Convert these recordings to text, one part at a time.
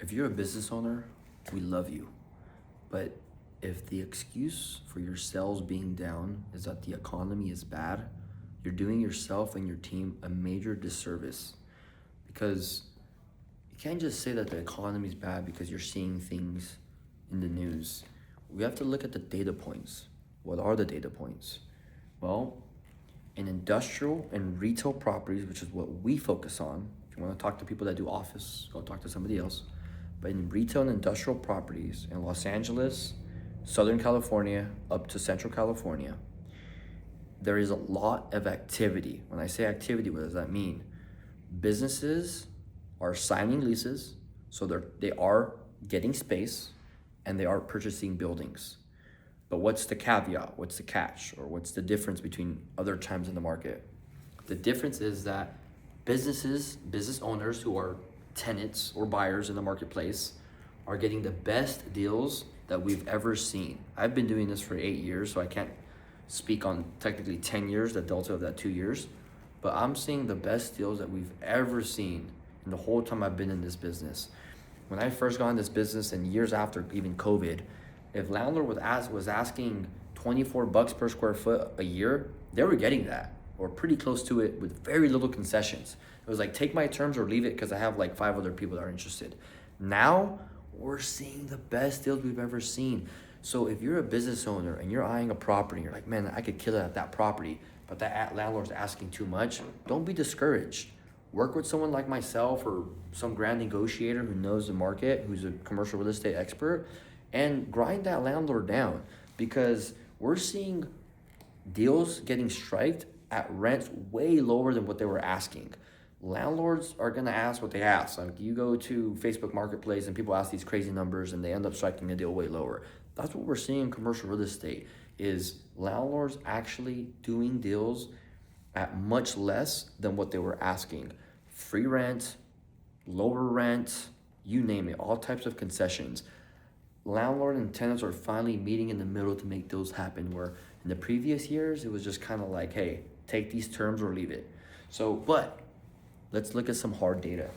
If you're a business owner, we love you. But if the excuse for your sales being down is that the economy is bad, you're doing yourself and your team a major disservice because you can't just say that the economy is bad because you're seeing things in the news. We have to look at the data points. What are the data points? Well, in industrial and retail properties, which is what we focus on, if you want to talk to people that do office, go talk to somebody else. But in retail and industrial properties in Los Angeles, Southern California, up to Central California, there is a lot of activity. When I say activity, what does that mean? Businesses are signing leases, so they are getting space and they are purchasing buildings. But what's the caveat? What's the catch? Or what's the difference between other times in the market? The difference is that business owners who are tenants or buyers in the marketplace are getting the best deals that we've ever seen. I've been doing this for 8 years, so I can't speak on technically 10 years, the delta of that 2 years, but I'm seeing the best deals that we've ever seen in the whole time I've been in this business. When I first got in this business and years after even COVID, if landlord was asking $24 per square foot a year, they were getting that or pretty close to it with very little concessions. It was like, take my terms or leave it because I have like 5 other people that are interested. Now we're seeing the best deals we've ever seen. So if you're a business owner and you're eyeing a property, you're like, man, I could kill it at that property, but that landlord's asking too much, don't be discouraged. Work with someone like myself or some grand negotiator who knows the market, who's a commercial real estate expert, and grind that landlord down because we're seeing deals getting striked at rents way lower than what they were asking. Landlords are gonna ask what they ask. Like you go to Facebook Marketplace and people ask these crazy numbers and they end up striking a deal way lower. That's what we're seeing in commercial real estate is landlords actually doing deals at much less than what they were asking. Free rent, lower rent, you name it, all types of concessions. Landlord and tenants are finally meeting in the middle to make deals happen, where in the previous years, it was just kind of like, hey, take these terms or leave it. So, but let's look at some hard data.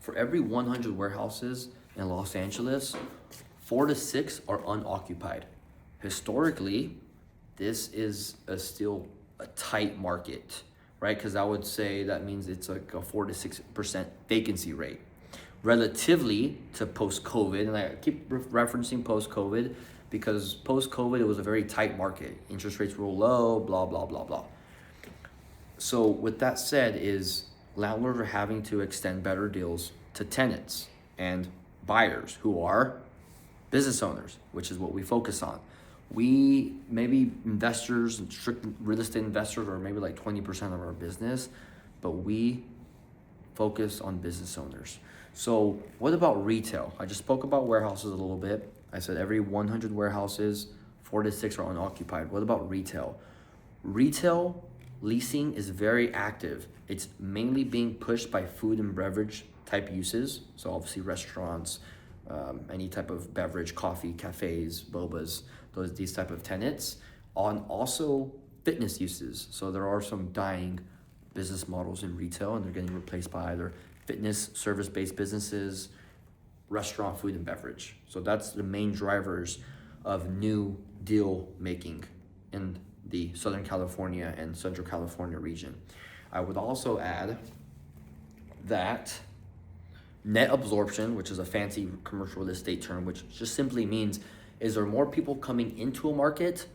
For every 100 warehouses in Los Angeles, 4 to 6 are unoccupied. Historically, this is still a tight market, right? Because I would say that means it's like a 4 to 6% vacancy rate. Relatively to post-COVID, and I keep referencing post-COVID because post-COVID, it was a very tight market. Interest rates were low, blah, blah, blah, blah. So with that said is landlords are having to extend better deals to tenants and buyers who are business owners, which is what we focus on. We, maybe investors and strict real estate investors are maybe like 20% of our business, but we focus on business owners. So what about retail? I just spoke about warehouses a little bit. I said every 100 warehouses, 4 to 6 are unoccupied. What about retail? Retail leasing is very active. It's mainly being pushed by food and beverage type uses. So obviously restaurants, any type of beverage, coffee, cafes, bobas, these type of tenants. On also fitness uses. So there are some dying business models in retail and they're getting replaced by either fitness service-based businesses, restaurant, food and beverage. So that's the main drivers of new deal making in the Southern California and Central California region. I would also add that net absorption, which is a fancy commercial real estate term, which just simply means, is there more people coming into a market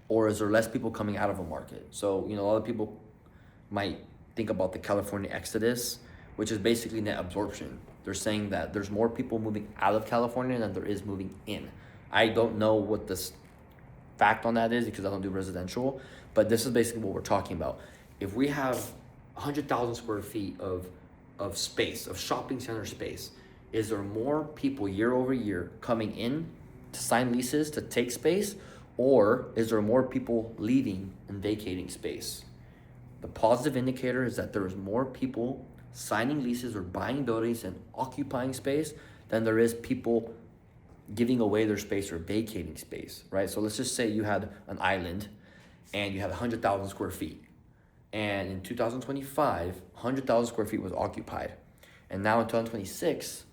or is there less people coming out of a market? So, a lot of people might think about the California exodus, which is basically net absorption. They're saying that there's more people moving out of California than there is moving in. I don't know what this fact on that is because I don't do residential, but this is basically what we're talking about. If we have 100,000 square feet of space, of shopping center space, is there more people year over year coming in to sign leases to take space, or is there more people leaving and vacating space? The positive indicator is that there is more people signing leases or buying buildings and occupying space than there is people giving away their space or vacating space, right? So let's just say you had an island and you had 100,000 square feet. And in 2025, 100,000 square feet was occupied. And now in 2026,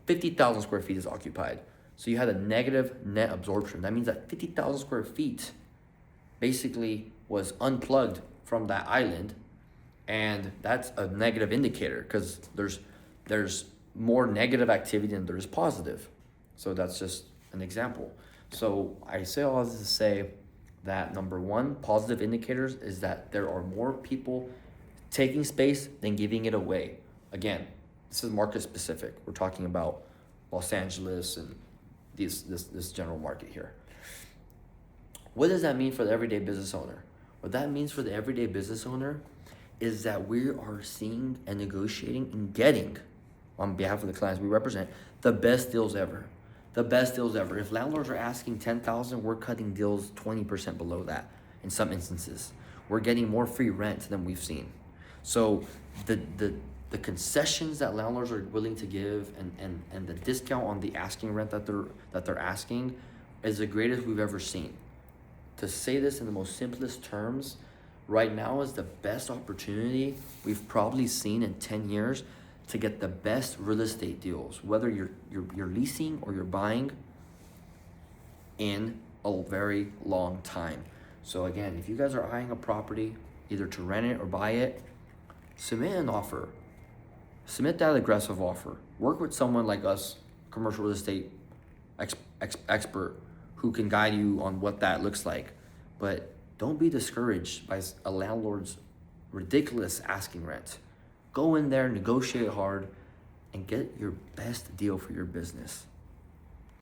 50,000 square feet is occupied. So you had a negative net absorption. That means that 50,000 square feet basically was unplugged from that island, and that's a negative indicator because there's more negative activity than there is positive. So that's just an example. So I say all this to say that number one, positive indicators is that there are more people taking space than giving it away. Again, this is market specific. We're talking about Los Angeles and this general market here. What does that mean for the everyday business owner? What that means for the everyday business owner is that we are seeing and negotiating and getting, on behalf of the clients we represent, the best deals ever. The best deals ever. If landlords are asking $10,000, we're cutting deals 20% below that in some instances. We're getting more free rent than we've seen. So the concessions that landlords are willing to give and the discount on the asking rent that they're asking is the greatest we've ever seen. To say this in the most simplest terms, right now is the best opportunity we've probably seen in 10 years to get the best real estate deals, whether you're leasing or you're buying, in a very long time. So again, if you guys are eyeing a property, either to rent it or buy it, submit an offer. Submit that aggressive offer. Work with someone like us, commercial real estate expert, who can guide you on what that looks like. But don't be discouraged by a landlord's ridiculous asking rent. Go in there, negotiate hard, and get your best deal for your business.